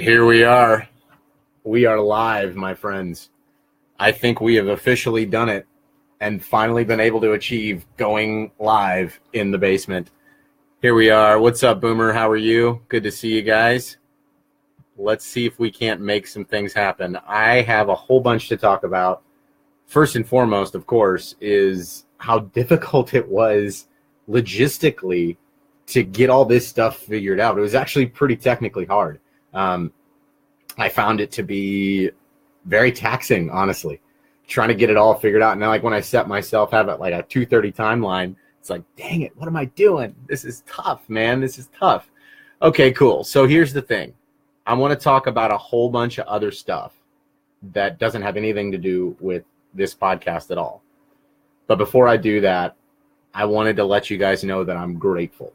Here we are. We are live, my friends. I think we have officially done it and finally been able to achieve going live in the basement. Here we are. What's up, Boomer? How are you? Good to see you guys. Let's see if we can't make some things happen. I have a whole bunch to talk about. First and foremost, of course, is how difficult it was logistically to get all this stuff figured out. It was actually pretty technically hard. I found it to be very taxing, honestly, trying to get it all figured out. And now, like when I set myself, have it like a 2:30 timeline, it's like, dang it, what am I doing? This is tough, man. This is tough. Okay, cool. So here's the thing. I want to talk about a whole bunch of other stuff that doesn't have anything to do with this podcast at all. But before I do that, I wanted to let you guys know that I'm grateful.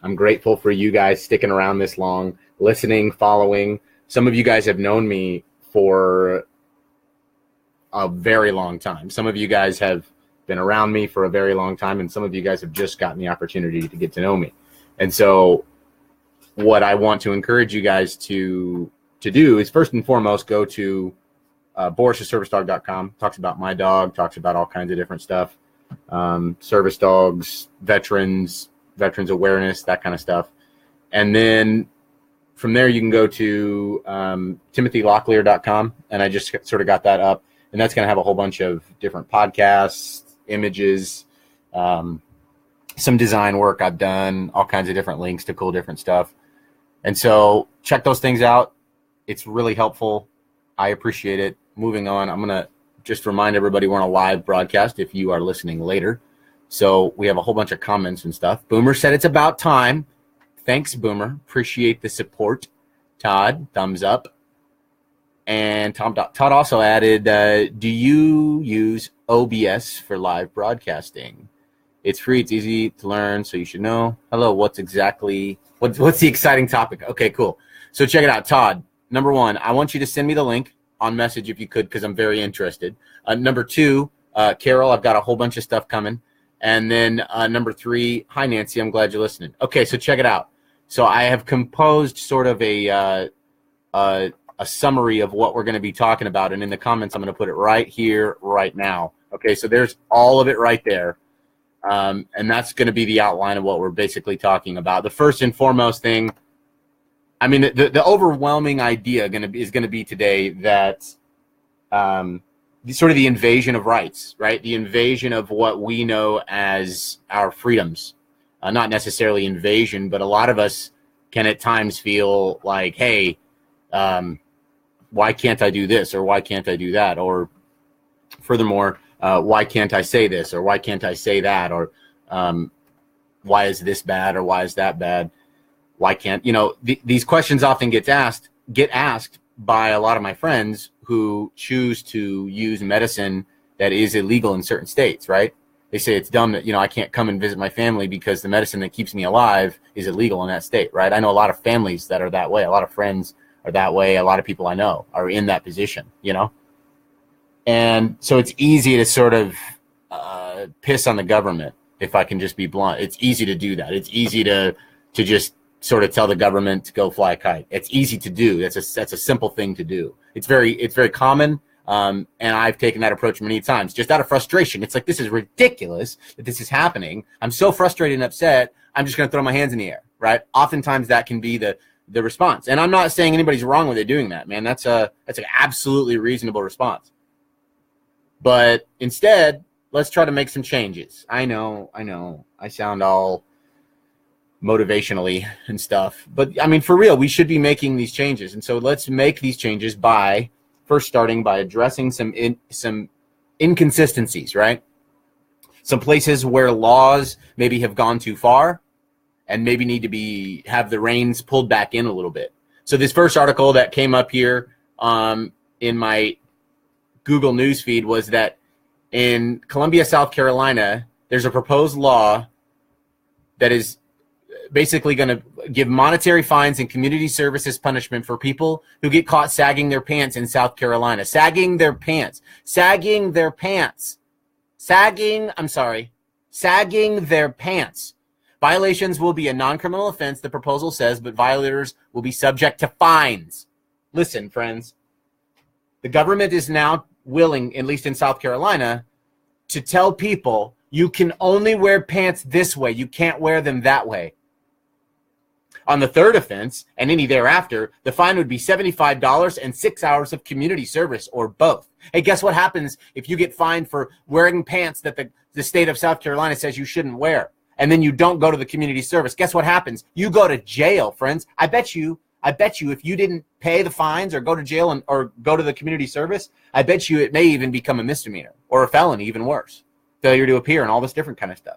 I'm grateful for you guys sticking around this long, listening, following. Some of you guys have known me for a very long time. Some of you guys have been around me for a very long time, and some of you guys have just gotten the opportunity to get to know me. And so what I want to encourage you guys to do is, first and foremost, go to Boris'sServiceDog.com. Talks about my dog, talks about all kinds of different stuff. Service dogs, veterans awareness, that kind of stuff. And then from there, you can go to TimothyLocklear.com, and I just sort of got that up. And that's going to have a whole bunch of different podcasts, images, some design work I've done, all kinds of different links to cool different stuff. And so check those things out. It's really helpful. I appreciate it. Moving on, I'm going to just remind everybody we're on a live broadcast if you are listening later. So we have a whole bunch of comments and stuff. Boomer said it's about time. Thanks, Boomer. Appreciate the support. Todd, thumbs up. And Todd also added, do you use OBS for live broadcasting? It's free. It's easy to learn, so you should know. Hello, what's the exciting topic? Okay, cool. So check it out, Todd. Number one, I want you to send me the link on message if you could, because I'm very interested. Number two, Carol, I've got a whole bunch of stuff coming. And then number three, hi, Nancy, I'm glad you're listening. Okay, so check it out. So I have composed sort of a summary of what we're going to be talking about. And in the comments, I'm going to put it right here, right now. Okay, so there's all of it right there. And that's going to be the outline of what we're basically talking about. The first and foremost thing, I mean, the overwhelming idea is going to be today that sort of the invasion of rights, right? The invasion of what we know as our freedoms. Not necessarily invasion, but a lot of us can at times feel like, hey, why can't I do this, or why can't I do that? Or furthermore, why can't I say this, or why can't I say that? Or why is this bad, or why is that bad? Why can't, these questions often get asked by a lot of my friends who choose to use medicine that is illegal in certain states, right? They say it's dumb that, I can't come and visit my family because the medicine that keeps me alive is illegal in that state, right? I know a lot of families that are that way. A lot of friends are that way. A lot of people I know are in that position, And so it's easy to sort of piss on the government, if I can just be blunt. It's easy to do that. It's easy to just sort of tell the government to go fly a kite. It's easy to do. That's a simple thing to do. It's very common. And I've taken that approach many times, just out of frustration. It's like, this is ridiculous that this is happening. I'm so frustrated and upset. I'm just going to throw my hands in the air, right? Oftentimes that can be the response. And I'm not saying anybody's wrong with it doing that, man. That's an absolutely reasonable response. But instead, let's try to make some changes. I know. I sound all motivationally and stuff. But, I mean, for real, we should be making these changes. And so let's make these changes by first starting by addressing some inconsistencies, right? Some places where laws maybe have gone too far and maybe need to have the reins pulled back in a little bit. So this first article that came up here in my Google News feed was that in Columbia, South Carolina, there's a proposed law that is basically going to give monetary fines and community services punishment for people who get caught sagging their pants in South Carolina. Sagging their pants. Violations will be a non-criminal offense, the proposal says, but violators will be subject to fines. listen, friends, the government is now willing, at least in South Carolina, to tell people you can only wear pants this way. You can't wear them that way. On the third offense, and any thereafter, the fine would be $75 and 6 hours of community service, or both. Hey, guess what happens if you get fined for wearing pants that the state of South Carolina says you shouldn't wear, and then you don't go to the community service? Guess what happens? You go to jail, friends. I bet you if you didn't pay the fines or go to jail or go to the community service, I bet you it may even become a misdemeanor or a felony, even worse. Failure to appear and all this different kind of stuff.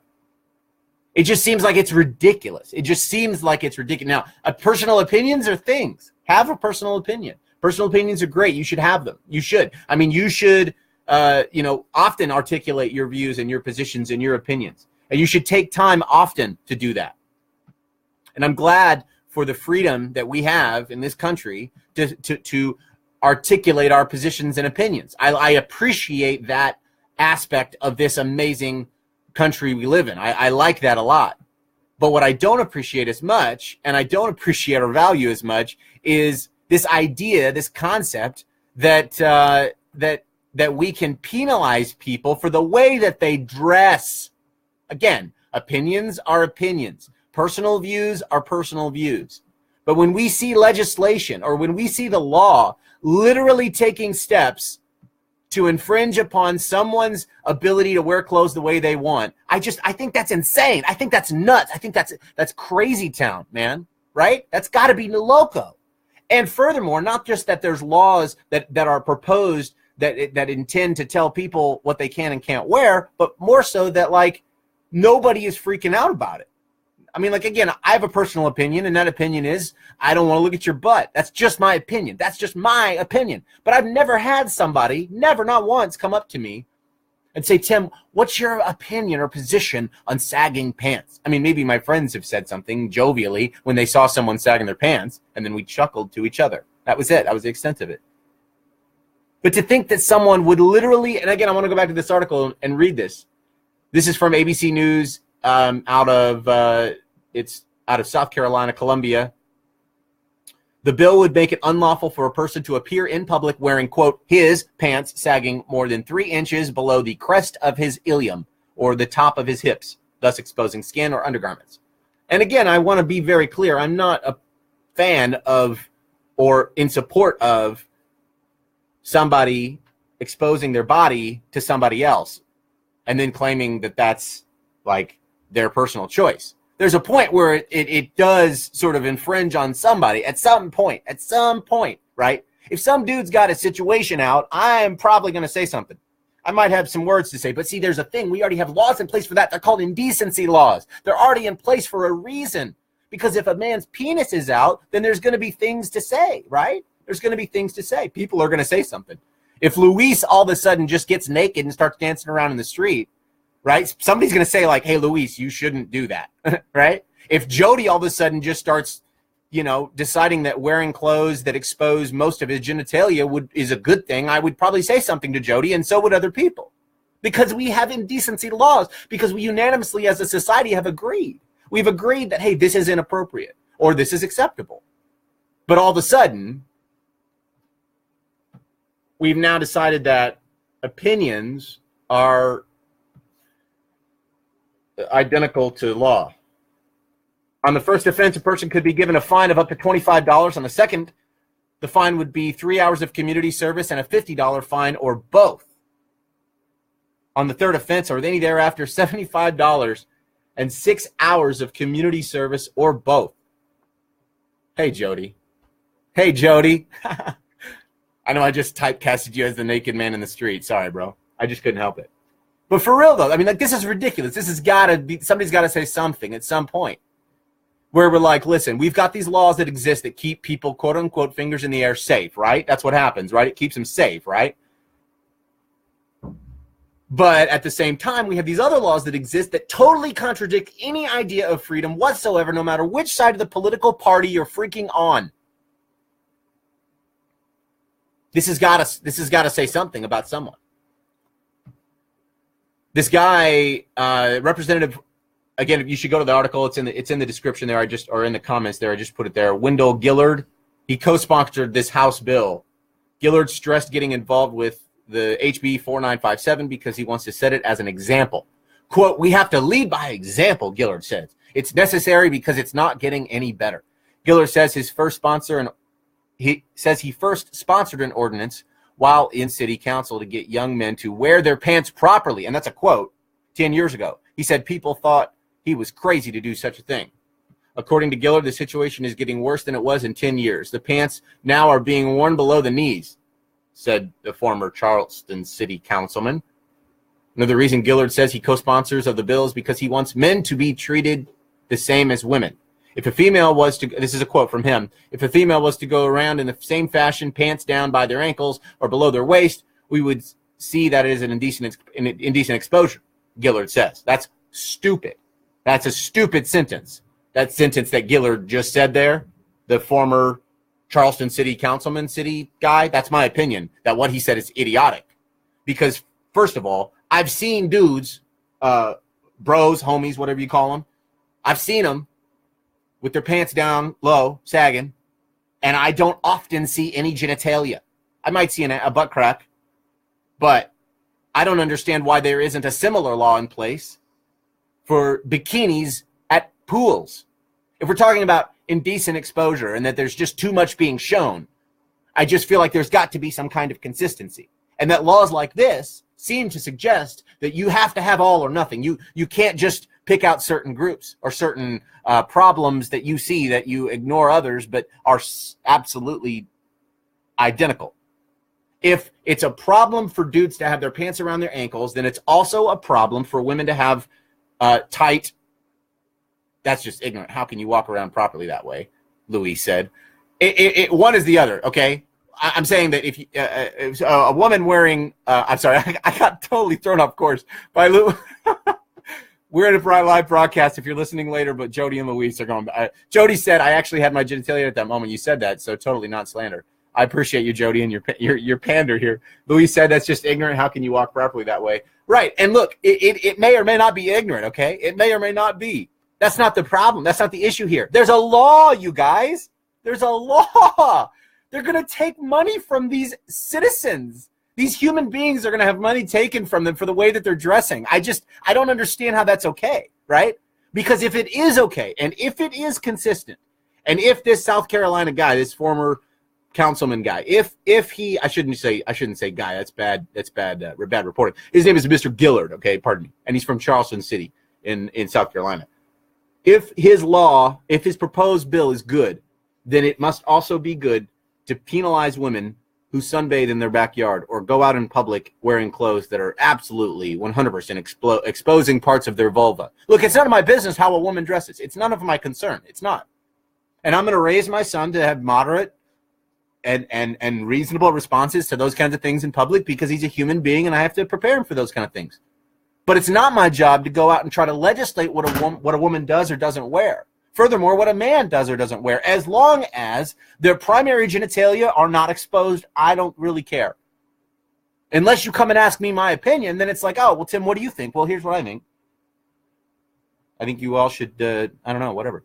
It just seems like it's ridiculous. It just seems like it's ridiculous. Now, personal opinions are things. Have a personal opinion. Personal opinions are great. You should have them. You should. I mean, you should, often articulate your views and your positions and your opinions. And you should take time often to do that. And I'm glad for the freedom that we have in this country to articulate our positions and opinions. I appreciate that aspect of this amazing country we live in. I like that a lot. But what I don't appreciate as much, and I don't appreciate or value as much, is this idea, this concept that we can penalize people for the way that they dress. Again, opinions are opinions. Personal views are personal views. But when we see legislation or when we see the law literally taking steps to infringe upon someone's ability to wear clothes the way they want, I think that's insane. I think that's nuts. I think that's crazy town, man. Right? That's got to be loco. And furthermore, not just that there's laws that are proposed that intend to tell people what they can and can't wear, but more so that like nobody is freaking out about it. I mean, like, again, I have a personal opinion, and that opinion is I don't want to look at your butt. That's just my opinion. That's just my opinion. But I've never had somebody, not once, come up to me and say, Tim, what's your opinion or position on sagging pants? I mean, maybe my friends have said something jovially when they saw someone sagging their pants, and then we chuckled to each other. That was it. That was the extent of it. But to think that someone would literally, and again, I want to go back to this article and read this. This is from ABC News out of South Carolina, Columbia. The bill would make it unlawful for a person to appear in public wearing, quote, his pants sagging more than 3 inches below the crest of his ilium or the top of his hips, thus exposing skin or undergarments. And again, I want to be very clear. I'm not a fan of or in support of somebody exposing their body to somebody else and then claiming that that's like their personal choice. There's a point where it does sort of infringe on somebody at some point, right? If some dude's got a situation out, I'm probably going to say something. I might have some words to say, but see, there's a thing. We already have laws in place for that. They're called indecency laws. They're already in place for a reason. Because if a man's penis is out, then there's going to be things to say, right? There's going to be things to say. People are going to say something. If Luis all of a sudden just gets naked and starts dancing around in the street, right? Somebody's going to say like, hey, Luis, you shouldn't do that, right? If Jody all of a sudden just starts, deciding that wearing clothes that expose most of his genitalia is a good thing, I would probably say something to Jody, and so would other people. Because we have indecency laws, because we unanimously as a society have agreed. We've agreed that, hey, this is inappropriate or this is acceptable. But all of a sudden, we've now decided that opinions are identical to law. On the first offense, a person could be given a fine of up to $25. On the second, the fine would be 3 hours of community service and a $50 fine, or both. On the third offense, or any thereafter, $75 and 6 hours of community service, or both. Hey, Jody. Hey, Jody. I know I just typecasted you as the naked man in the street. Sorry, bro. I just couldn't help it. But for real, though, I mean, like, this is ridiculous. This has got to be, somebody's got to say something at some point where we're like, listen, we've got these laws that exist that keep people, quote unquote, fingers in the air safe, right? That's what happens, right? It keeps them safe, right? But at the same time, we have these other laws that exist that totally contradict any idea of freedom whatsoever, no matter which side of the political party you're freaking on. This has got to say something about someone. This guy, Representative, again, you should go to the article. It's in the description there. Or in the comments there. I just put it there. Wendell Gillard. He co-sponsored this House bill. Gillard stressed getting involved with the HB 4957 because he wants to set it as an example. Quote, "We have to lead by example," Gillard says. "It's necessary because it's not getting any better." Gillard says he first sponsored an ordinance while in city council to get young men to wear their pants properly. And that's a quote 10 years ago. He said people thought he was crazy to do such a thing. According to Gillard, the situation is getting worse than it was in 10 years. The pants now are being worn below the knees, said the former Charleston city councilman. Another reason Gillard says he co-sponsors of the bill is because he wants men to be treated the same as women. If a female was to, this is a quote from him, if a female was to go around in the same fashion, pants down by their ankles or below their waist, we would see that it is an indecent exposure, Gillard says. That's stupid. That's a stupid sentence. That sentence that Gillard just said there, the former Charleston city councilman, city guy, that's my opinion, that what he said is idiotic. Because, first of all, I've seen dudes, bros, homies, whatever you call them, I've seen them with their pants down low, sagging, and I don't often see any genitalia. I might see a butt crack, but I don't understand why there isn't a similar law in place for bikinis at pools. If we're talking about indecent exposure and that there's just too much being shown, I just feel like there's got to be some kind of consistency. And that laws like this seem to suggest that you have to have all or nothing. You can't just pick out certain groups or certain problems that you see that you ignore others but are absolutely identical. If it's a problem for dudes to have their pants around their ankles, then it's also a problem for women to have tight. That's just ignorant. How can you walk around properly that way? Louise said. One is the other, okay? I'm saying that if a woman wearing, I'm sorry, I got totally thrown off course by Lou. We're in a live broadcast if you're listening later, but Jody and Louise are going. Jody said, I actually had my genitalia at that moment you said that, so totally not slander. I appreciate you, Jody, and your pander here. Louise said that's just ignorant. How can you walk properly that way? Right, and look, it may or may not be ignorant, okay? It may or may not be. That's not the problem. That's not the issue here. There's a law, you guys. There's a law. They're going to take money from these citizens. These human beings are going to have money taken from them for the way that they're dressing. I don't understand how that's okay, right? Because if it is okay, and if it is consistent, and if this South Carolina guy, this former councilman guy, if he, I shouldn't say guy, that's bad reporting. His name is Mr. Gillard, okay, pardon me, and he's from Charleston City in South Carolina. If his proposed bill is good, then it must also be good to penalize women who sunbathe in their backyard or go out in public wearing clothes that are absolutely 100% exposing parts of their vulva. Look, it's none of my business how a woman dresses. It's none of my concern. It's not. And I'm going to raise my son to have moderate and reasonable responses to those kinds of things in public because he's a human being and I have to prepare him for those kind of things. But it's not my job to go out and try to legislate what a woman does or doesn't wear. Furthermore, what a man does or doesn't wear, as long as their primary genitalia are not exposed, I don't really care. Unless you come and ask me my opinion, then it's like, oh, well, Tim, what do you think? Well, here's what I think. I think you all should, I don't know, whatever.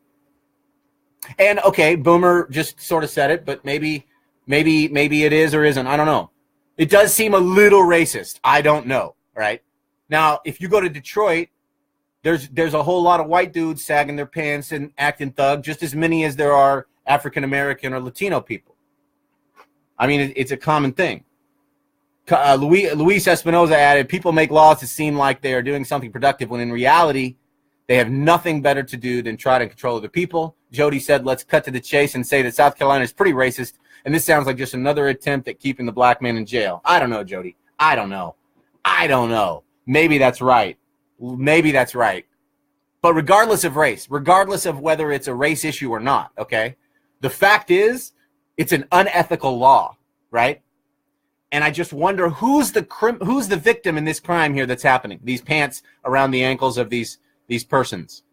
And, okay, Boomer just sort of said it, but maybe it is or isn't. I don't know. It does seem a little racist. I don't know, right? Now, if you go to Detroit, there's a whole lot of white dudes sagging their pants and acting thug, just as many as there are African-American or Latino people. I mean, it's a common thing. Luis Espinoza added, people make laws to seem like they are doing something productive when in reality, they have nothing better to do than try to control other people. Jody said, let's cut to the chase and say that South Carolina is pretty racist, and this sounds like just another attempt at keeping the black man in jail. I don't know, Jody. I don't know. Maybe that's right. But regardless of race, regardless of whether it's a race issue or not, okay, the fact is it's an unethical law, right? And I just wonder who's the victim in this crime here that's happening, these pants around the ankles of these persons.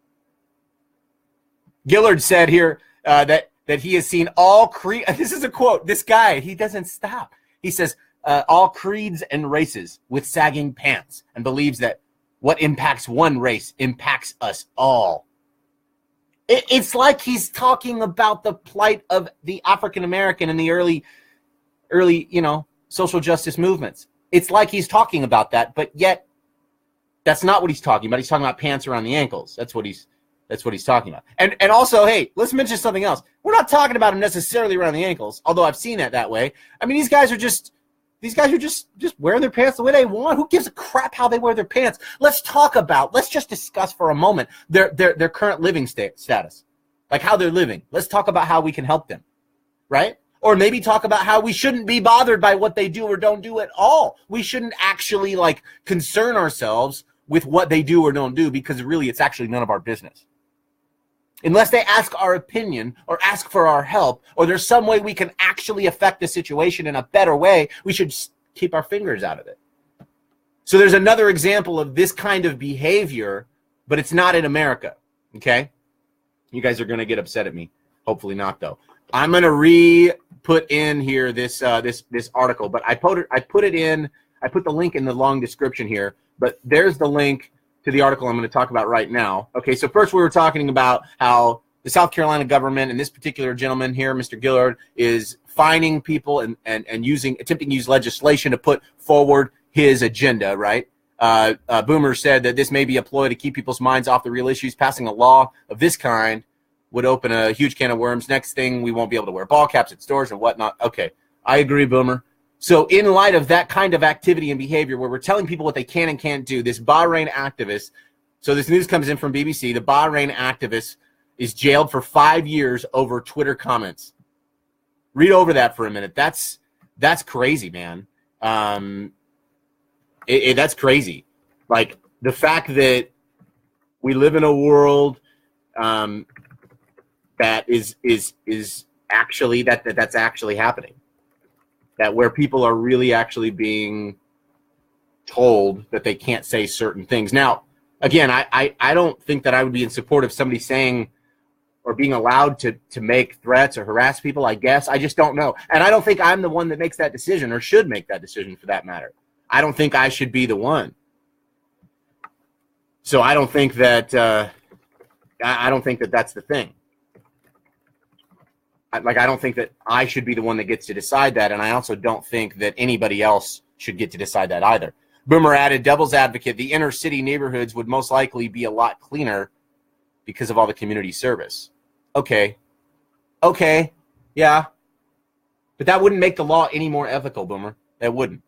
Gillard said here that he has seen all this is a quote, this guy, he doesn't stop. He says, all creeds and races with sagging pants and believes that what impacts one race impacts us all. It's like he's talking about the plight of the African American in the early, social justice movements. It's like he's talking about that, but yet that's not what he's talking about. He's talking about pants around the ankles. That's what he's talking about. And also, hey, let's mention something else. We're not talking about him necessarily around the ankles, although I've seen that way. I mean, these guys are just wearing their pants the way they want. Who gives a crap how they wear their pants? Let's just discuss for a moment their current living status, like how they're living. Let's talk about how we can help them, right? Or maybe talk about how we shouldn't be bothered by what they do or don't do at all. We shouldn't actually concern ourselves with what they do or don't do, because really it's actually none of our business. Unless they ask our opinion or ask for our help, or there's some way we can actually affect the situation in a better way, we should keep our fingers out of it. So there's another example of this kind of behavior, but it's not in America, okay? You guys are going to get upset at me. Hopefully not, though. I'm going to put in here this article, but I put the link in the long description here, but there's the link to the article I'm going to talk about right now. Okay, so first we were talking about how the South Carolina government and this particular gentleman here, Mr. Gillard, is fining people and attempting to use legislation to put forward his agenda, right? Boomer said that this may be a ploy to keep people's minds off the real issues. Passing a law of this kind would open a huge can of worms. Next thing, we won't be able to wear ball caps at stores and whatnot. Okay, I agree, Boomer. So in light of that kind of activity and behavior where we're telling people what they can and can't do, this Bahrain activist, so this news comes in from BBC, the Bahrain activist is jailed for 5 years over Twitter comments. Read over that for a minute. That's crazy, man. That's crazy. Like, the fact that we live in a world that is actually that's actually happening. That where people are really actually being told that they can't say certain things. Now, again, I don't think that I would be in support of somebody saying or being allowed to make threats or harass people, I guess. I just don't know. And I don't think I'm the one that makes that decision or should make that decision for that matter. I don't think I should be the one. So I don't think that that's the thing. I don't think that I should be the one that gets to decide that, and I also don't think that anybody else should get to decide that either. Boomer added, devil's advocate, the inner city neighborhoods would most likely be a lot cleaner because of all the community service. Okay, yeah. But that wouldn't make the law any more ethical, Boomer. That wouldn't.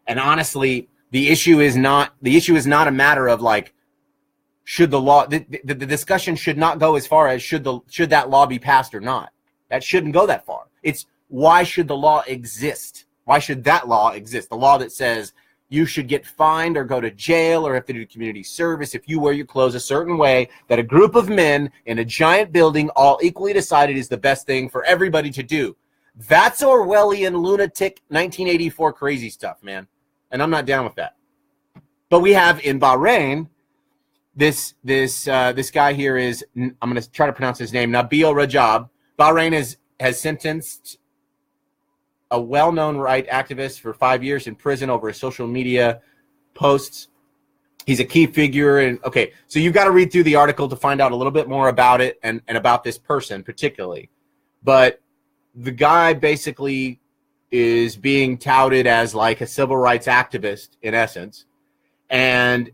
And honestly, the issue is not a matter of should the law, the discussion should not go as far as should that law be passed or not. That shouldn't go that far. It's why should the law exist? Why should that law exist? The law that says you should get fined or go to jail or have to do community service if you wear your clothes a certain way that a group of men in a giant building all equally decided is the best thing for everybody to do. That's Orwellian lunatic 1984 crazy stuff, man. And I'm not down with that. But we have in Bahrain, this guy here is, I'm going to try to pronounce his name, Nabil Rajab. Bahrain has sentenced a well-known right activist for 5 years in prison over his social media posts. He's a key figure. And okay, so you've got to read through the article to find out a little bit more about it and about this person particularly. But the guy basically is being touted as like a civil rights activist in essence. And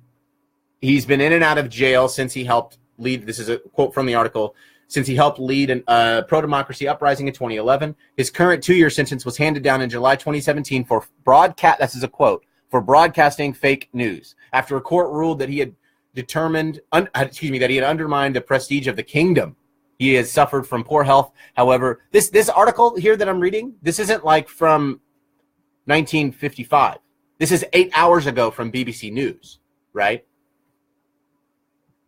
he's been in and out of jail since he helped lead, this is a quote from the article, since he helped lead a pro-democracy uprising in 2011. His current 2-year sentence was handed down in July 2017 for this is a quote, for broadcasting fake news, after a court ruled that he had that he had undermined the prestige of the kingdom. He has suffered from poor health. However, this article here that I'm reading, this isn't like from 1955. This is 8 hours ago from BBC News, right?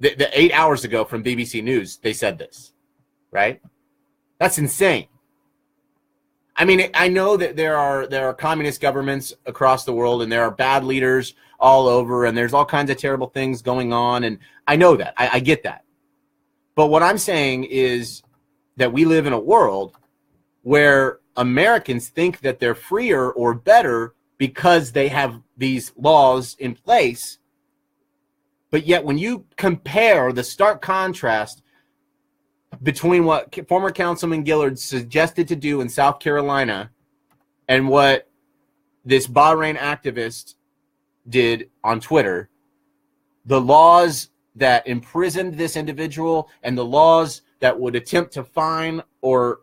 The 8 hours ago from BBC News, they said this, right? That's insane. I mean, I know that there are communist governments across the world, and there are bad leaders all over, and there's all kinds of terrible things going on, and I know that. I get that. But what I'm saying is that we live in a world where Americans think that they're freer or better because they have these laws in place. But yet when you compare the stark contrast between what former Councilman Gillard suggested to do in South Carolina and what this Bahrain activist did on Twitter, the laws that imprisoned this individual and the laws that would attempt to fine or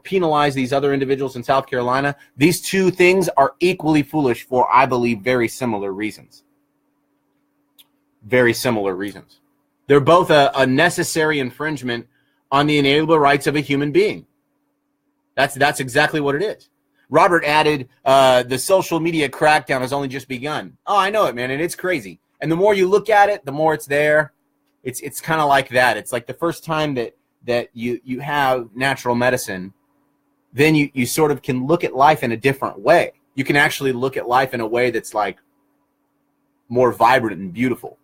penalize these other individuals in South Carolina, these two things are equally foolish for, I believe, very similar reasons. Very similar reasons. They're both a necessary infringement on the inalienable rights of a human being. That's exactly what it is. Robert added, the social media crackdown has only just begun. Oh, I know it, man, and it's crazy. And the more you look at it, the more it's there. It's kind of like that. It's like the first time that you have natural medicine, then you sort of can look at life in a different way. You can actually look at life in a way that's like more vibrant and beautiful.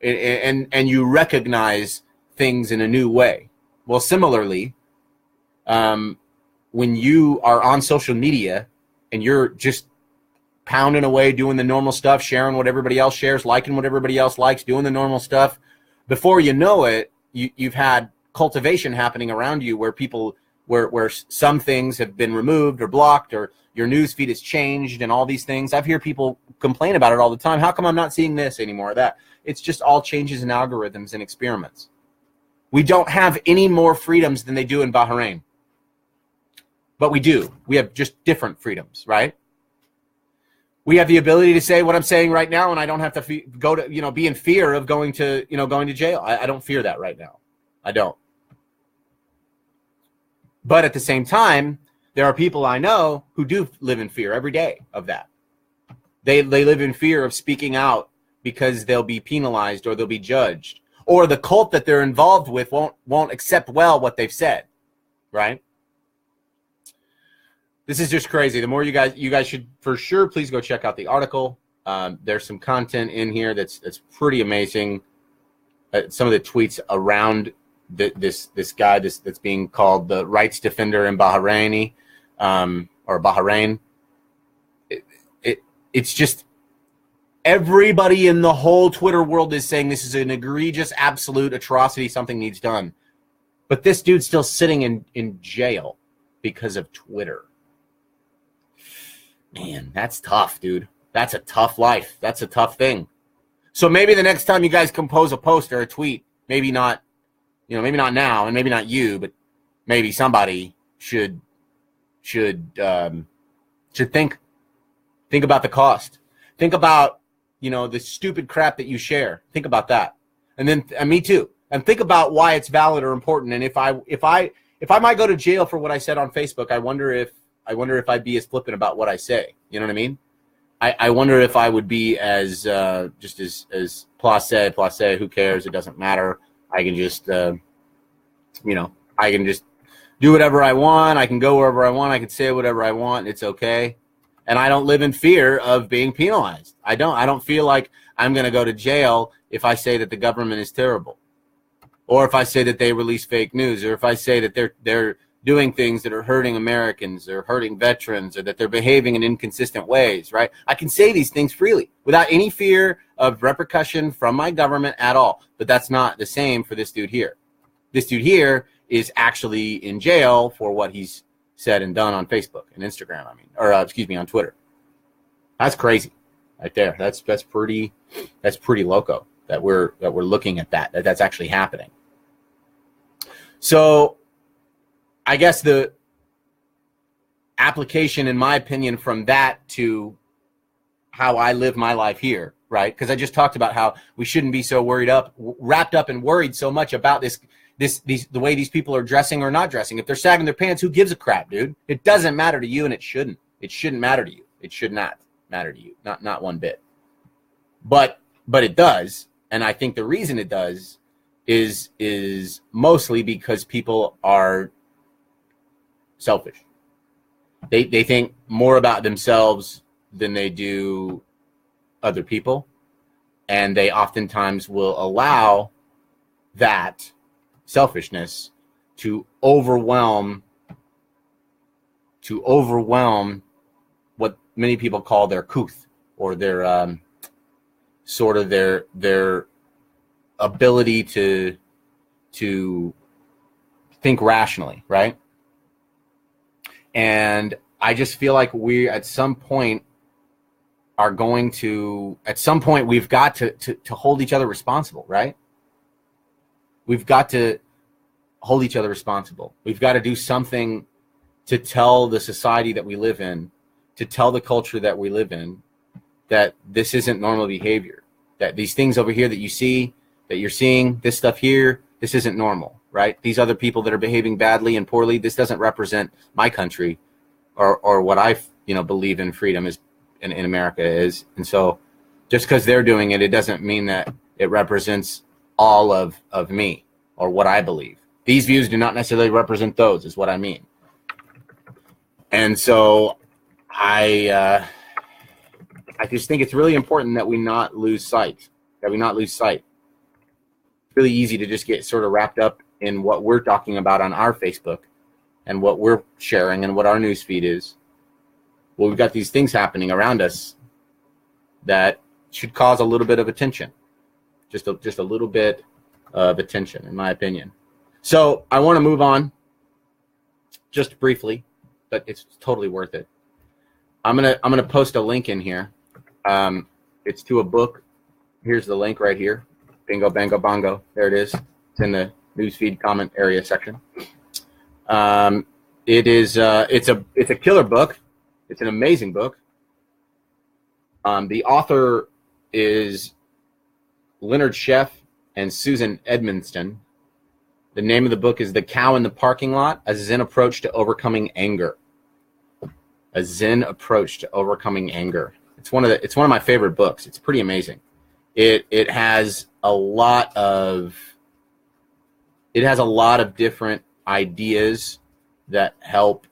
And you recognize things in a new way. Well, similarly, when you are on social media and you're just pounding away, doing the normal stuff, sharing what everybody else shares, liking what everybody else likes, doing the normal stuff, before you know it, you've had cultivation happening around you where people, where some things have been removed or blocked, or your news feed has changed and all these things. I've heard people complain about it all the time. How come I'm not seeing this anymore or that? It's just all changes in algorithms and experiments. We don't have any more freedoms than they do in Bahrain. But we do. We have just different freedoms, right? We have the ability to say what I'm saying right now, and I don't have to go to, be in fear of going to jail. I don't fear that right now. I don't. But at the same time, there are people I know who do live in fear every day of that. They live in fear of speaking out because they'll be penalized or they'll be judged, or the cult that they're involved with won't accept well what they've said, right? This is just crazy. The more you guys should for sure please go check out the article. There's some content in here that's pretty amazing. Some of the tweets around this guy that's being called the rights defender in Bahrain, or Bahrain. It's just everybody in the whole Twitter world is saying this is an egregious, absolute atrocity. Something needs done. But this dude's still sitting in jail because of Twitter. Man, that's tough, dude. That's a tough life. That's a tough thing. So maybe the next time you guys compose a post or a tweet, maybe not now, and maybe not you, but maybe somebody should think about the cost. Think about, the stupid crap that you share. Think about that. And me too. And think about why it's valid or important. And if I might go to jail for what I said on Facebook, I wonder if I'd be as flippant about what I say. You know what I mean? I wonder if I would be as just as placé, who cares? It doesn't matter. I can just, I can just do whatever I want. I can go wherever I want. I can say whatever I want. It's okay. And I don't live in fear of being penalized. I don't feel like I'm going to go to jail if I say that the government is terrible, or if I say that they release fake news, or if I say that they're doing things that are hurting Americans or hurting veterans, or that they're behaving in inconsistent ways, right? I can say these things freely without any fear of repercussion from my government at all. But that's not the same for this dude here. This dude here is actually in jail for what he's said and done on Facebook and Instagram, on Twitter. That's crazy right there. That's pretty loco that we're looking at that's actually happening. So I guess the application, in my opinion, from that to how I live my life here, right? Because I just talked about how we shouldn't be so wrapped up and worried so much about the way these people are dressing or not dressing. If they're sagging their pants, who gives a crap, dude? It doesn't matter to you, and it shouldn't. It shouldn't matter to you. It should not matter to you, not one bit. But it does, and I think the reason it does is mostly because people are selfish. They think more about themselves than they do other people, and they oftentimes will allow that selfishness to overwhelm what many people call their couth, or their sort of their ability to think rationally, right? And I just feel like we at some point are going to, at some point we've got to hold each other responsible, right? We've got to hold each other responsible. We've got to do something to tell the society that we live in, to tell the culture that we live in, that this isn't normal behavior, that these things over here that you see, that you're seeing, this stuff here, this isn't normal, right? These other people that are behaving badly and poorly, this doesn't represent my country or what I believe in freedom is in America is. And so just because they're doing it, it doesn't mean that it represents all of me or what I believe. These views do not necessarily represent those, is what I mean. And so I just think it's really important that we not lose sight, It's really easy to just get sort of wrapped up in what we're talking about on our Facebook and what we're sharing and what our news feed is. Well, we've got these things happening around us that should cause a little bit of attention, just a little bit of attention, in my opinion. So I want to move on just briefly, but it's totally worth it. I'm gonna post a link in here. It's to a book. Here's the link right here. Bingo, bango, bongo. There it is. It's in the newsfeed comment area section. It's a killer book. It's an amazing book. The author is Leonard Sheff and Susan Edmonston. The name of the book is The Cow in the Parking Lot: A Zen Approach to Overcoming Anger. A Zen Approach to Overcoming Anger. It's one of my favorite books. It's pretty amazing. It has a lot of different ideas that help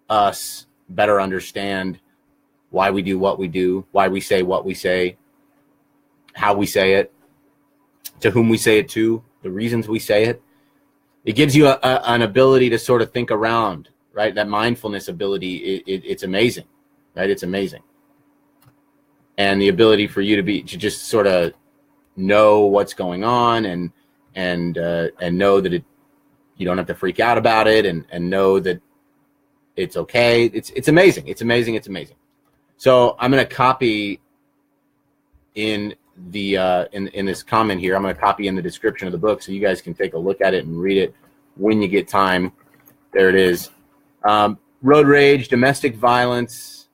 us better understand why we do what we do, why we say what we say, how we say it, to whom we say it to, the reasons we say it. It gives you an ability to sort of think around, right? That mindfulness ability, it's amazing, right? It's amazing. And the ability for you to just sort of know what's going on and know that you don't have to freak out about it and know that it's okay. It's amazing. It's amazing. It's amazing. So I'm going to copy in the in this comment here. I'm going to copy in the description of the book so you guys can take a look at it and read it when you get time. There it is. Road rage, domestic violence,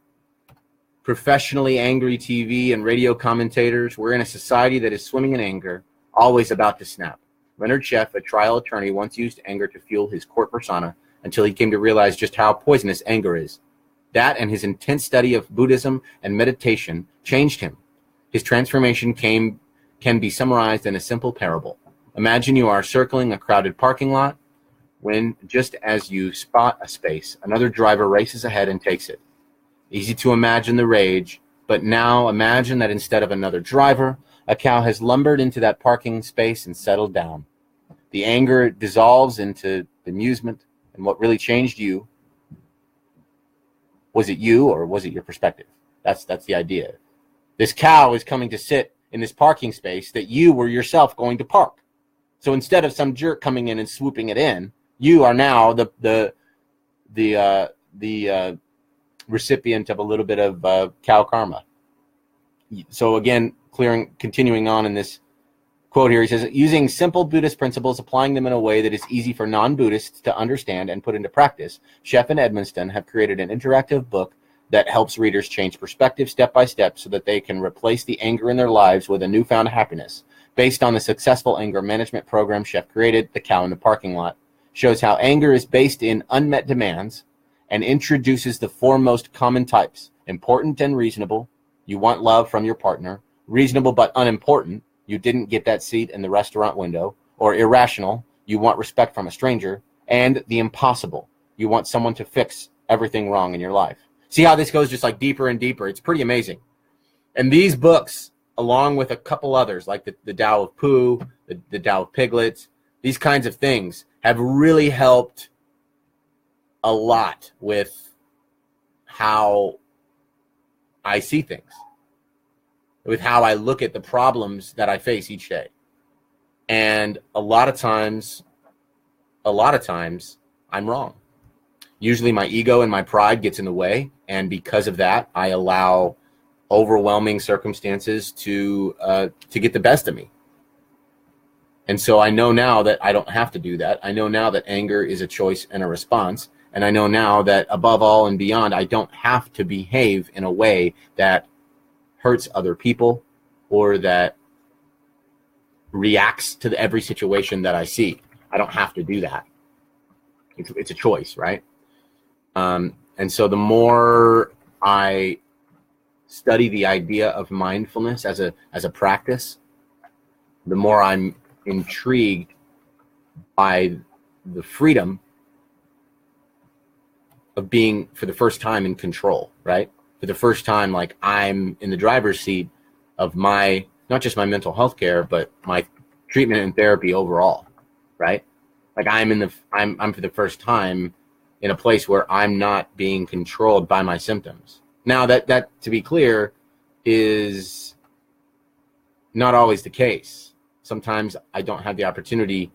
professionally angry TV and radio commentators. We're in a society that is swimming in anger, always about to snap. Leonard Sheff, a trial attorney, once used anger to fuel his court persona until he came to realize just how poisonous anger is. That and his intense study of Buddhism and meditation changed him. His transformation can be summarized in a simple parable. Imagine you are circling a crowded parking lot when, just as you spot a space, another driver races ahead and takes it. Easy to imagine the rage, but now imagine that instead of another driver, a cow has lumbered into that parking space and settled down. The anger dissolves into amusement, and what really changed you, was it you or was it your perspective? That's the idea. This cow is coming to sit in this parking space that you were yourself going to park. So instead of some jerk coming in and swooping it in, you are now the recipient of a little bit of cow karma. So again, continuing on in this quote here, he says, using simple Buddhist principles, applying them in a way that is easy for non-Buddhists to understand and put into practice, Sheff and Edmonston have created an interactive book that helps readers change perspective step by step so that they can replace the anger in their lives with a newfound happiness. Based on the successful anger management program Sheff created, The Cow in the Parking Lot shows how anger is based in unmet demands and introduces the four most common types: important and reasonable, you want love from your partner; reasonable but unimportant, you didn't get that seat in the restaurant window; or irrational, you want respect from a stranger; and the impossible, you want someone to fix everything wrong in your life. See how this goes just like deeper and deeper? It's pretty amazing. And these books, along with a couple others, like the Tao of Pooh, the Tao of Piglets, these kinds of things have really helped a lot with how I see things, with how I look at the problems that I face each day. And a lot of times, a lot of times I'm wrong. Usually my ego and my pride gets in the way, and because of that, I allow overwhelming circumstances to get the best of me. And so I know now that I don't have to do that. I know now that anger is a choice and a response. And I know now that above all and beyond, I don't have to behave in a way that hurts other people or that reacts to every situation that I see. I don't have to do that. It's a choice, right? And so the more I study the idea of mindfulness as a practice, the more I'm intrigued by the freedom of being, for the first time, in control, right? For the first time, like, I'm in the driver's seat of my, not just my mental health care, but my treatment and therapy overall, right? Like, I'm for the first time in a place where I'm not being controlled by my symptoms. Now, that to be clear, is not always the case. Sometimes I don't have the opportunity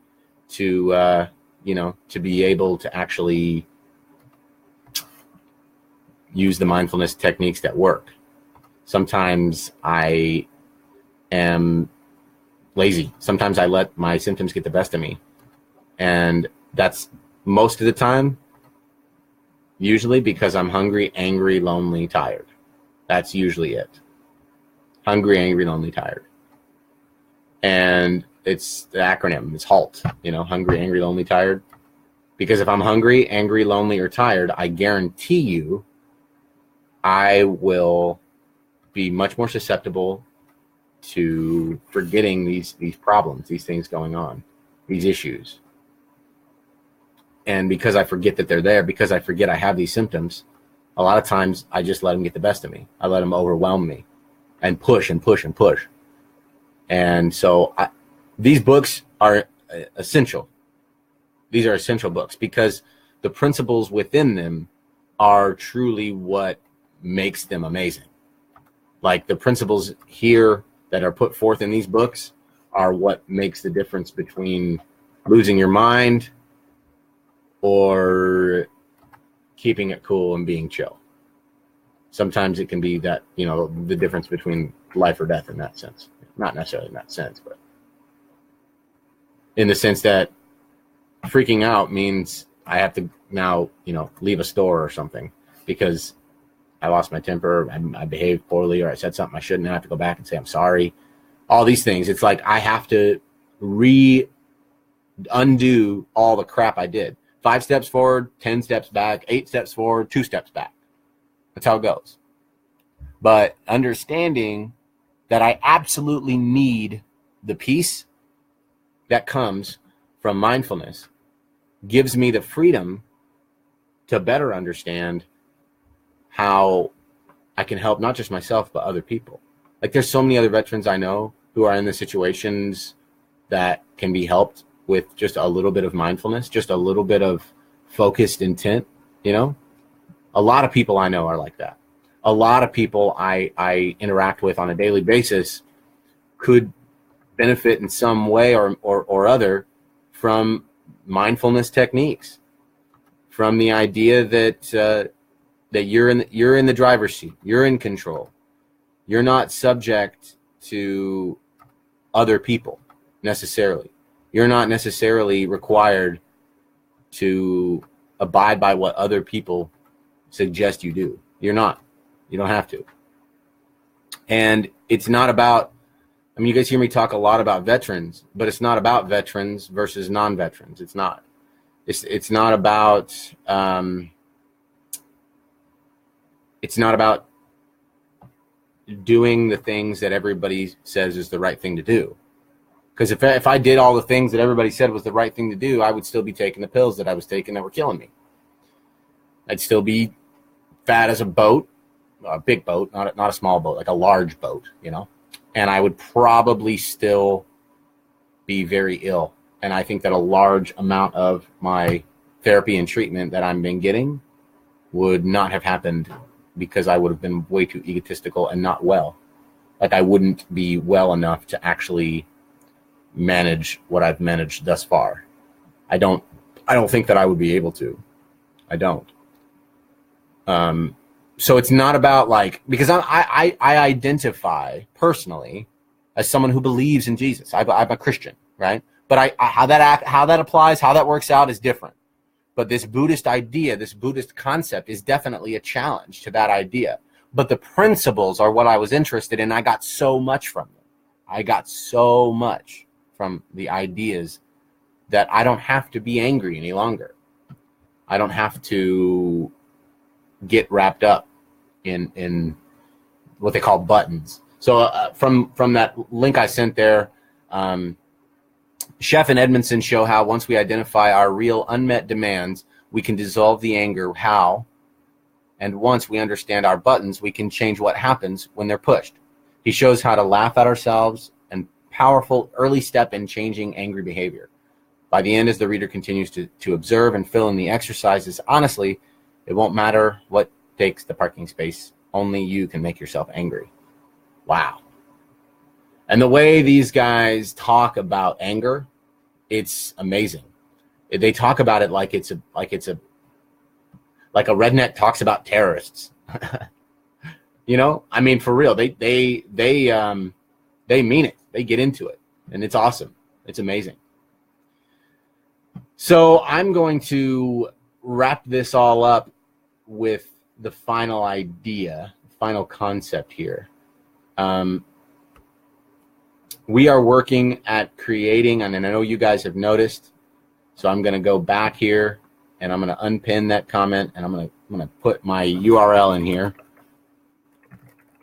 to, to be able to actually use the mindfulness techniques that work. Sometimes I am lazy. Sometimes I let my symptoms get the best of me. And that's most of the time, usually because I'm hungry, angry, lonely, tired. That's usually it. Hungry, angry, lonely, tired. And it's the acronym. It's HALT, hungry, angry, lonely, tired. Because if I'm hungry, angry, lonely, or tired, I guarantee you I will be much more susceptible to forgetting these problems, these things going on, these issues. And because I forget that they're there, because I forget I have these symptoms, a lot of times I just let them get the best of me. I let them overwhelm me and push and push and push. And so these books are essential. These are essential books because the principles within them are truly what makes them amazing. Like, the principles here that are put forth in these books are what makes the difference between losing your mind or keeping it cool and being chill. Sometimes it can be that, the difference between life or death in that sense. Not necessarily in that sense, but in the sense that freaking out means I have to now, leave a store or something because I lost my temper, I behaved poorly, or I said something I shouldn't. I have to go back and say I'm sorry. All these things. It's like I have to undo all the crap I did. 5 steps forward, 10 steps back, 8 steps forward, 2 steps back. That's how it goes. But understanding that I absolutely need the peace that comes from mindfulness gives me the freedom to better understand how I can help not just myself, but other people. Like, there's so many other veterans I know who are in the situations that can be helped with just a little bit of mindfulness, just a little bit of focused intent, A lot of people I know are like that. A lot of people I interact with on a daily basis could benefit in some way or other from mindfulness techniques, from the idea that you're in the driver's seat, you're in control, you're not subject to other people necessarily. You're not necessarily required to abide by what other people suggest you do. You're not. You don't have to. And it's not about, you guys hear me talk a lot about veterans, but it's not about veterans versus non-veterans. It's not. It's not about doing the things that everybody says is the right thing to do. Because if I did all the things that everybody said was the right thing to do, I would still be taking the pills that I was taking that were killing me. I'd still be fat as a boat, a big boat, not a small boat, like a large boat, And I would probably still be very ill. And I think that a large amount of my therapy and treatment that I've been getting would not have happened because I would have been way too egotistical and not well. Like, I wouldn't be well enough to actually manage what I've managed thus far. I I don't think that I would be able to. I don't. So it's not about like, because I identify personally as someone who believes in Jesus. I'm a Christian, right? But how that applies, how that works out is different. But this Buddhist idea, this Buddhist concept is definitely a challenge to that idea. But the principles are what I was interested in. I got so much from them. I got so much from the ideas that I don't have to be angry any longer. I don't have to get wrapped up in what they call buttons. So from that link I sent there, Chef and Edmondson show how once we identify our real unmet demands, we can dissolve the anger. How? And once we understand our buttons, we can change what happens when they're pushed. He shows how to laugh at ourselves and powerful early step in changing angry behavior. By the end, as the reader continues to observe and fill in the exercises, honestly, it won't matter what takes the parking space. Only you can make yourself angry. Wow. And the way these guys talk about anger, it's amazing. They talk about it like it's a redneck talks about terrorists. You know, I mean, for real, they mean it. They get into it, and it's awesome. It's amazing. So I'm going to wrap this all up with the final idea, final concept here. We are working at creating, and I know you guys have noticed, so I'm going to go back here, and I'm going to unpin that comment, and I'm going to put my URL in here.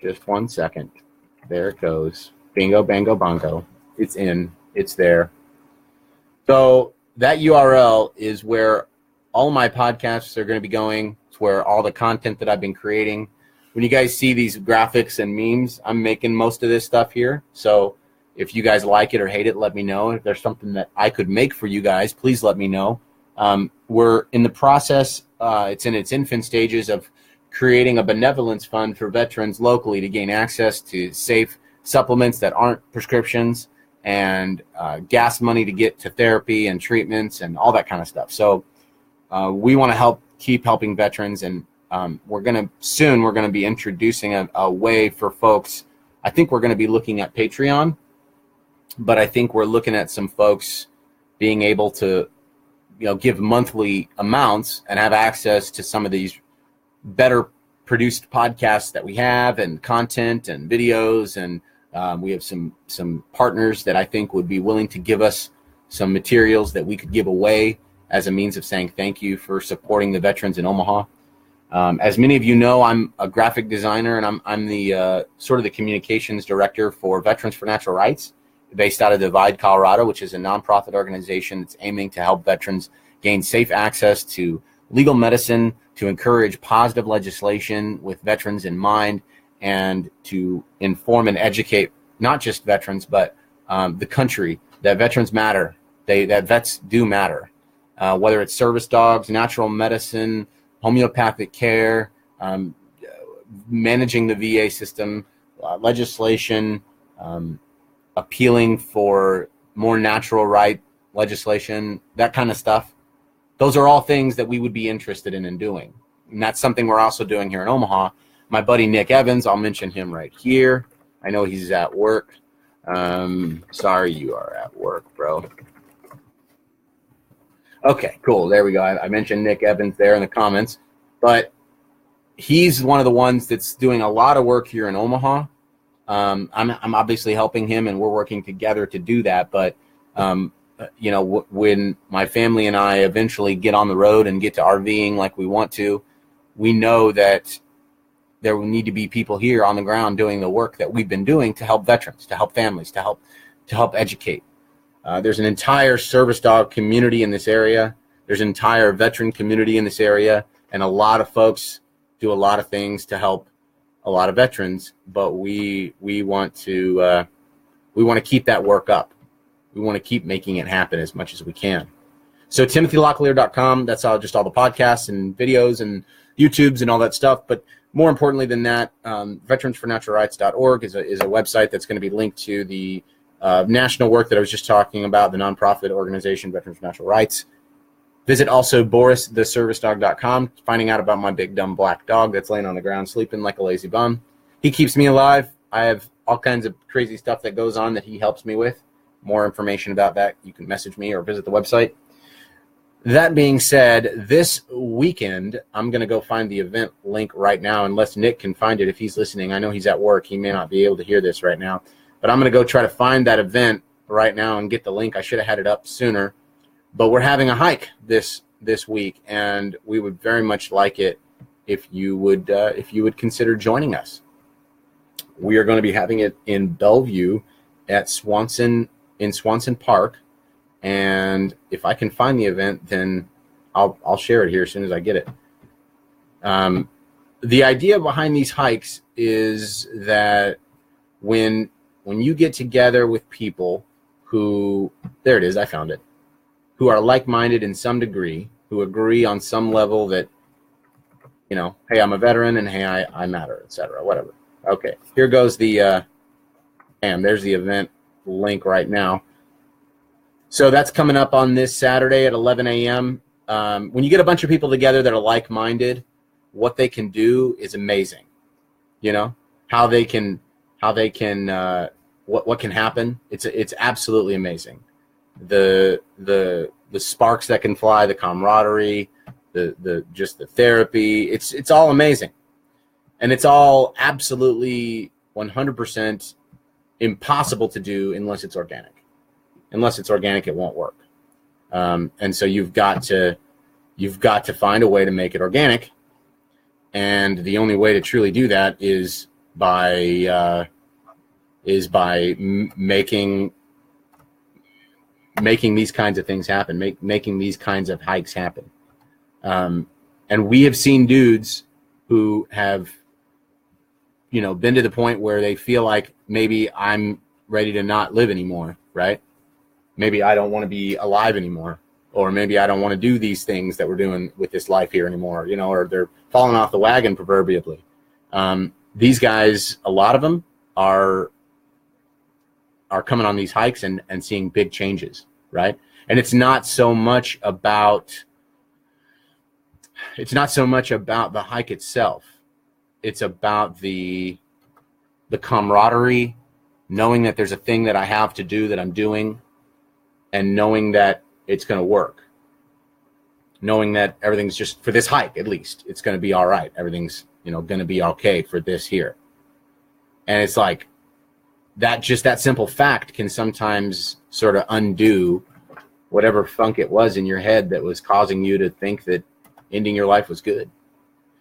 Just 1 second. There it goes. Bingo, bango, bongo. It's in. It's there. So that URL is where all my podcasts are going to be going. It's where all the content that I've been creating. When you guys see these graphics and memes, I'm making most of this stuff here. So if you guys like it or hate it, let me know. If there's something that I could make for you guys, please let me know. We're in the process. It's in its infant stages of creating a benevolence fund for veterans locally to gain access to safe supplements that aren't prescriptions, and gas money to get to therapy and treatments and all that kind of stuff. So we want to keep helping veterans, and we're going to be introducing a way for folks. I think we're going to be looking at Patreon, but I think we're looking at some folks being able to, give monthly amounts and have access to some of these better produced podcasts that we have, and content and videos, and we have some partners that I think would be willing to give us some materials that we could give away as a means of saying thank you for supporting the veterans in Omaha. As many of you know, I'm a graphic designer, and I'm the sort of the communications director for Veterans for Natural Rights, based out of Divide, Colorado, which is a nonprofit organization that's aiming to help veterans gain safe access to legal medicine, to encourage positive legislation with veterans in mind, and to inform and educate not just veterans, but the country that veterans matter, that vets do matter, whether it's service dogs, natural medicine, homeopathic care, managing the VA system, legislation, appealing for more natural right legislation, that kind of stuff. Those are all things that we would be interested in doing. And that's something we're also doing here in Omaha. My buddy Nick Evans, I'll mention him right here. I know he's at work. Sorry you are at work, bro. Okay, cool. There we go. I mentioned Nick Evans there in the comments. But he's one of the ones that's doing a lot of work here in Omaha. I'm obviously helping him, and we're working together to do that. But, when my family and I eventually get on the road and get to RVing like we want to, we know that there will need to be people here on the ground doing the work that we've been doing to help veterans, to help families, to help educate. There's an entire service dog community in this area. There's an entire veteran community in this area, and a lot of folks do a lot of things to help a lot of veterans. But we want to keep that work up. We want to keep making it happen as much as we can. So TimothyLocklear.com. That's just all the podcasts and videos and YouTubes and all that stuff. But more importantly than that, veteransfornaturalrights.org is a website that's going to be linked to the national work that I was just talking about, the nonprofit organization Veterans for Natural Rights. Visit also BorisTheServiceDog.com, finding out about my big dumb black dog that's laying on the ground sleeping like a lazy bum. He keeps me alive. I have all kinds of crazy stuff that goes on that he helps me with. More information about that, you can message me or visit the website. That being said, this weekend, I'm going to go find the event link right now, unless Nick can find it if he's listening. I know he's at work. He may not be able to hear this right now. But I'm going to go try to find that event right now and get the link. I should have had it up sooner. But we're having a hike this week, and we would very much like it if you would consider joining us. We are going to be having it in Bellevue at Swanson Park, and if I can find the event, then I'll share it here as soon as I get it. The idea behind these hikes is that when you get together with people who, there it is, I found it, who are like-minded in some degree, who agree on some level that, hey, I'm a veteran, and hey, I matter, etc., whatever. Okay, here goes the, there's the event link right now. So that's coming up on this Saturday at 11 a.m. When you get a bunch of people together that are like-minded, what they can do is amazing. How they can what can happen. It's absolutely amazing. The sparks that can fly, the camaraderie, just the therapy. It's all amazing, and it's all absolutely 100% impossible to do unless it's organic. Unless it's organic, it won't work. And so you've got to find a way to make it organic, and the only way to truly do that is by making these kinds of things happen, making these kinds of hikes happen. And we have seen dudes who have, been to the point where they feel like maybe I'm ready to not live anymore, right? Maybe I don't want to be alive anymore, or maybe I don't want to do these things that we're doing with this life here anymore, or they're falling off the wagon proverbially. These guys, a lot of them are coming on these hikes and seeing big changes, right? And it's not so much about the hike itself. It's about the camaraderie, knowing that there's a thing that I have to do that I'm doing, and knowing that it's going to work. Knowing that everything's just, for this hike at least, it's going to be all right. Everything's, going to be okay for this here. And it's like, that simple fact can sometimes sort of undo whatever funk it was in your head that was causing you to think that ending your life was good.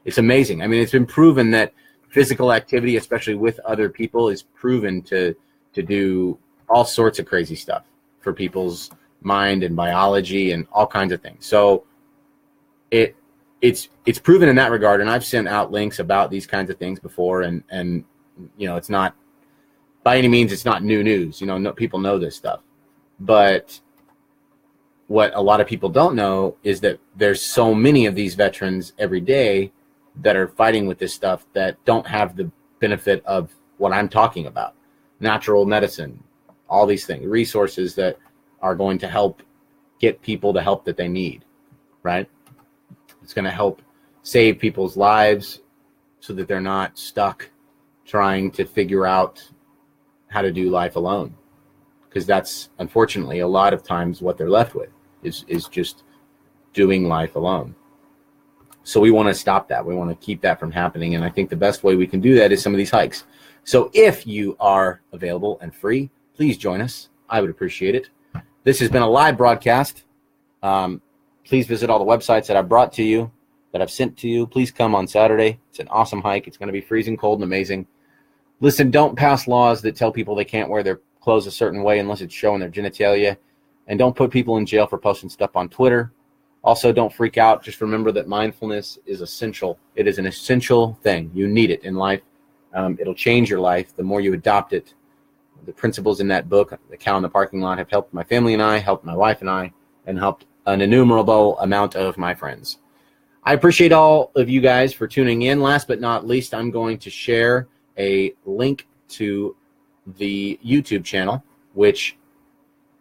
It's amazing. I mean, it's been proven that physical activity, especially with other people, is proven to do all sorts of crazy stuff for people's mind and biology and all kinds of things. So it's proven in that regard. And I've sent out links about these kinds of things before, and it's not, by any means, it's not new news. People know this stuff. But what a lot of people don't know is that there's so many of these veterans every day that are fighting with this stuff that don't have the benefit of what I'm talking about. Natural medicine, all these things, resources that are going to help get people the help that they need, right? It's going to help save people's lives so that they're not stuck trying to figure out how to do life alone. Because that's, unfortunately, a lot of times what they're left with is just doing life alone. So we want to stop that. We want to keep that from happening. And I think the best way we can do that is some of these hikes. So if you are available and free, please join us. I would appreciate it. This has been a live broadcast. Please visit all the websites that I've brought to you, that I've sent to you. Please come on Saturday. It's an awesome hike. It's going to be freezing cold and amazing. Listen, don't pass laws that tell people they can't wear their clothes a certain way unless it's showing their genitalia. And don't put people in jail for posting stuff on Twitter. Also, don't freak out. Just remember that mindfulness is essential. It is an essential thing. You need it in life. It'll change your life the more you adopt it. The principles in that book, The Cow in the Parking Lot, have helped my family and I, helped my wife and I, and helped an innumerable amount of my friends. I appreciate all of you guys for tuning in. Last but not least, I'm going to share a link to the YouTube channel, which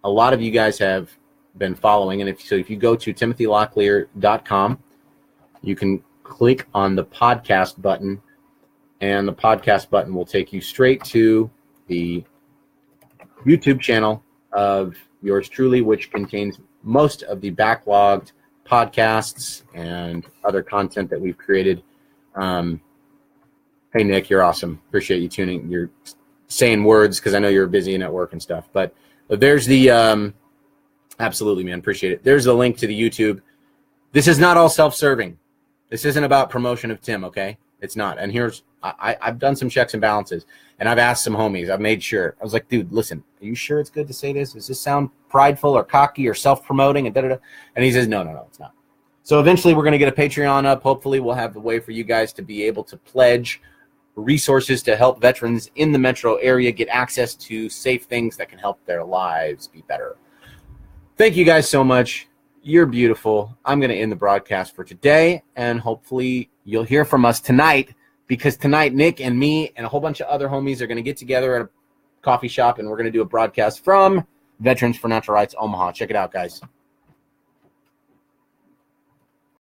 a lot of you guys have been following. And if you go to timothylocklear.com, you can click on the podcast button, and the podcast button will take you straight to the YouTube channel of yours truly, which contains most of the backlogged podcasts and other content that we've created. Hey, Nick, you're awesome. Appreciate you tuning. You're saying words because I know you're busy and at work and stuff. But there's the absolutely, man. Appreciate it. There's the link to the YouTube. This is not all self-serving. This isn't about promotion of Tim, okay? It's not. And I've done some checks and balances, and I've asked some homies. I've made sure. I was like, dude, listen, are you sure it's good to say this? Does this sound prideful or cocky or self-promoting? And da-da-da? And he says, no, it's not. So eventually we're going to get a Patreon up. Hopefully we'll have the way for you guys to be able to pledge resources to help veterans in the metro area get access to safe things that can help their lives be better. Thank you guys so much. You're beautiful. I'm going to end the broadcast for today, and hopefully you'll hear from us tonight, because tonight Nick and me and a whole bunch of other homies are going to get together at a coffee shop, and we're going to do a broadcast from Veterans for Natural Rights Omaha. Check it out, guys.